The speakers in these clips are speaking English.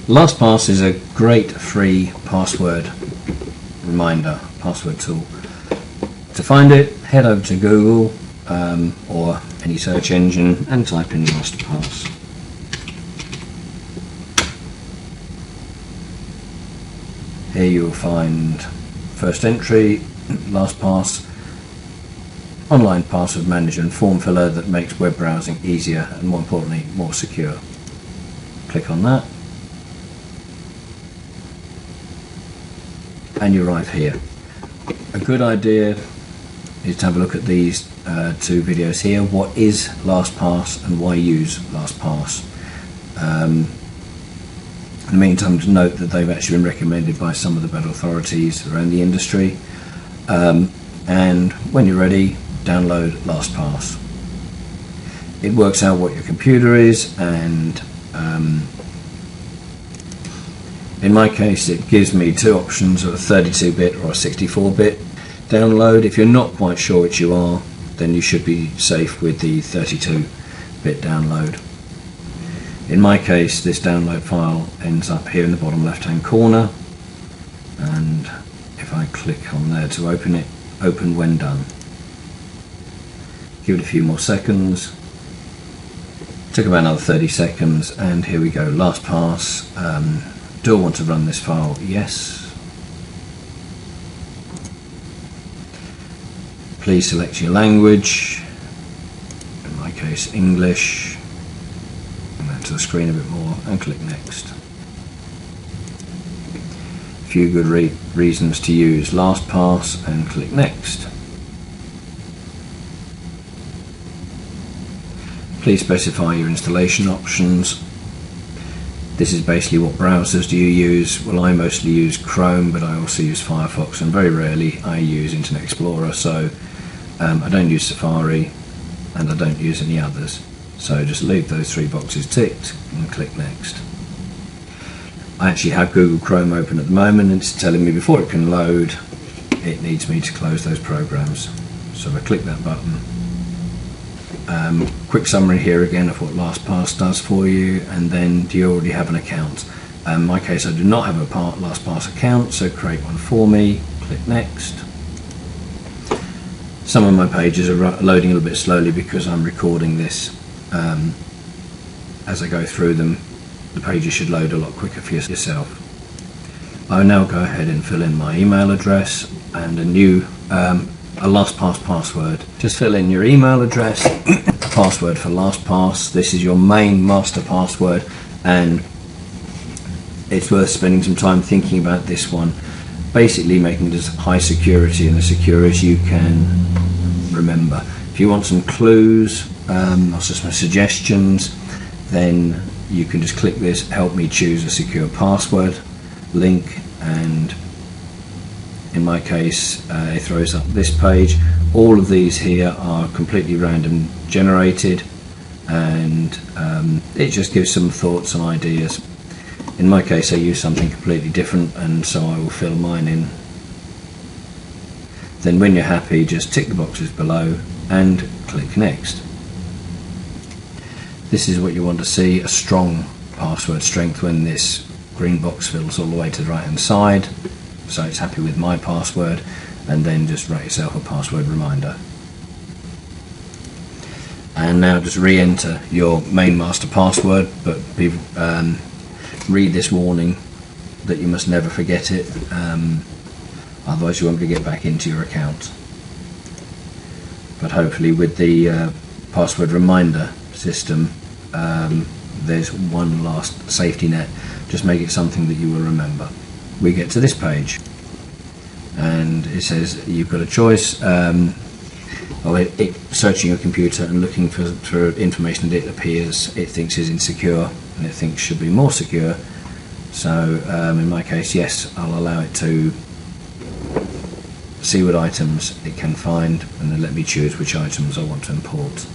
LastPass is a great free password reminder, password tool. To find it, head over to Google or any search engine and type in LastPass. Here you will find first entry, LastPass, online password manager and form filler that makes web browsing easier and, more importantly, more secure. Click on that and you arrive here. A good idea is to have a look at these two videos here. What is LastPass and why use LastPass? In the meantime, to note that they've actually been recommended by some of the better authorities around the industry. And when you're ready, download LastPass. It works out what your computer is, and in my case it gives me two options of a 32-bit or a 64-bit download. If you're not quite sure which you are, then you should be safe with the 32-bit download. In my case, this download file ends up here in the bottom left hand corner, and if I click on there to open it, open when done. Give it a few more seconds. Took about another 30 seconds, and here we go. LastPass. Do I want to run this file? Yes. Please select your language. In my case, English. To the screen a bit more and click next. A few good reasons to use LastPass and click next. Please specify your installation options. This is basically what browsers do you use. Well, I mostly use Chrome, but I also use Firefox, and very rarely I use Internet Explorer, so I don't use Safari and I don't use any others. So just leave those three boxes ticked and click next. I actually have Google Chrome open at the moment, and it's telling me before it can load it needs me to close those programs. So I click that button. Quick summary here again of what LastPass does for you, and then do you already have an account? In my case, I do not have a LastPass account, so create one for me, click next. Some of my pages are loading a little bit slowly because I'm recording this. As I go through them, the pages should load a lot quicker for yourself. I'll now go ahead and fill in my email address and a LastPass password. Just fill in your email address, password for LastPass. This is your main master password, and it's worth spending some time thinking about this one. Basically making it as high security and as secure as you can remember. If you want some clues or some suggestions, then you can just click this help me choose a secure password link, and in my case it throws up this page. All of these here are completely random generated, and it just gives some thoughts and ideas. In my case I use something completely different, and so I will fill mine in. Then when you're happy, just tick the boxes below and click next. This is what you want to see, a strong password strength when this green box fills all the way to the right hand side, so it's happy with my password, and then just write yourself a password reminder. And now just re-enter your main master password, but read this warning that you must never forget it, otherwise you won't be able to get back into your account. But hopefully with the password reminder system, there's one last safety net. Just make it something that you will remember. We get to this page and it says you've got a choice. Searching your computer and looking for information that it appears it thinks is insecure and it thinks should be more secure. So in my case, yes, I'll allow it to see what items it can find, and then let me choose which items I want to import.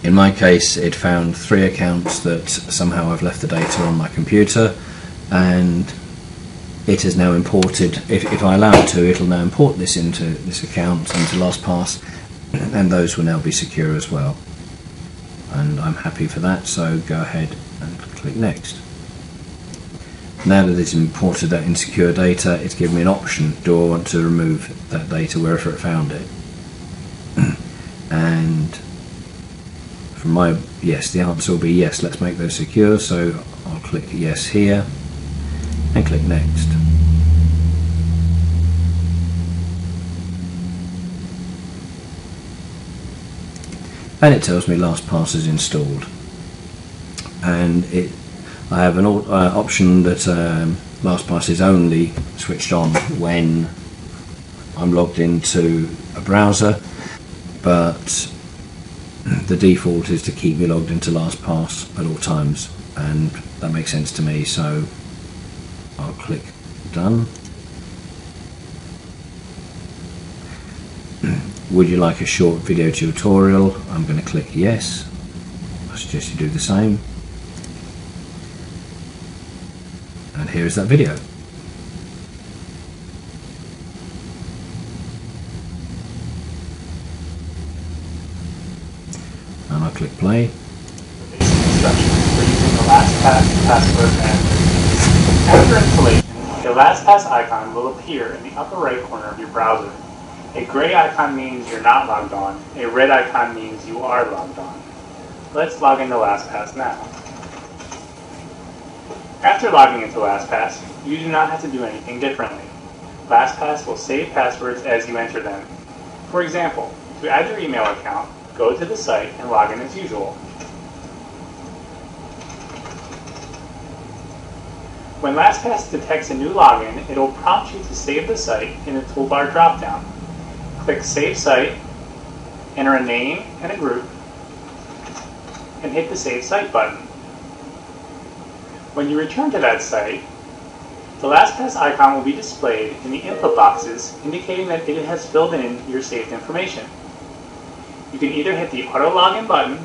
In my case, it found 3 accounts that somehow I've left the data on my computer, and it has now imported, if I allow it to, it'll now import this into this account, into LastPass, and those will now be secure as well. and I'm happy for that, so go ahead and click next. Now that it's imported that insecure data, it's given me an option. Do I want to remove that data wherever it found it? And from my yes, the answer will be yes, let's make those secure, so I'll click yes here and click next. And it tells me LastPass is installed, and I have an option that LastPass is only switched on when I'm logged into a browser, but the default is to keep me logged into LastPass at all times, and that makes sense to me, so I'll click done. Would you like a short video tutorial? I'm going to click yes. I suggest you do the same. And here is that video. And I'll click play. Instructions for using the LastPass password manager. After installation, the LastPass icon will appear in the upper right corner of your browser. A gray icon means you're not logged on. A red icon means you are logged on. Let's log into LastPass now. After logging into LastPass, you do not have to do anything differently. LastPass will save passwords as you enter them. For example, to add your email account, go to the site and log in as usual. When LastPass detects a new login, it will prompt you to save the site in the toolbar dropdown. Click Save Site, enter a name and a group, and hit the Save Site button. When you return to that site, the LastPass icon will be displayed in the input boxes, indicating that it has filled in your saved information. You can either hit the Auto Login button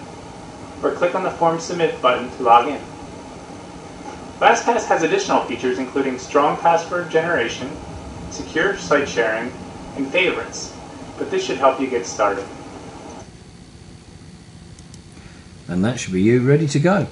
or click on the Form Submit button to log in. LastPass has additional features including strong password generation, secure site sharing, and favorites, but this should help you get started. And that should be you ready to go.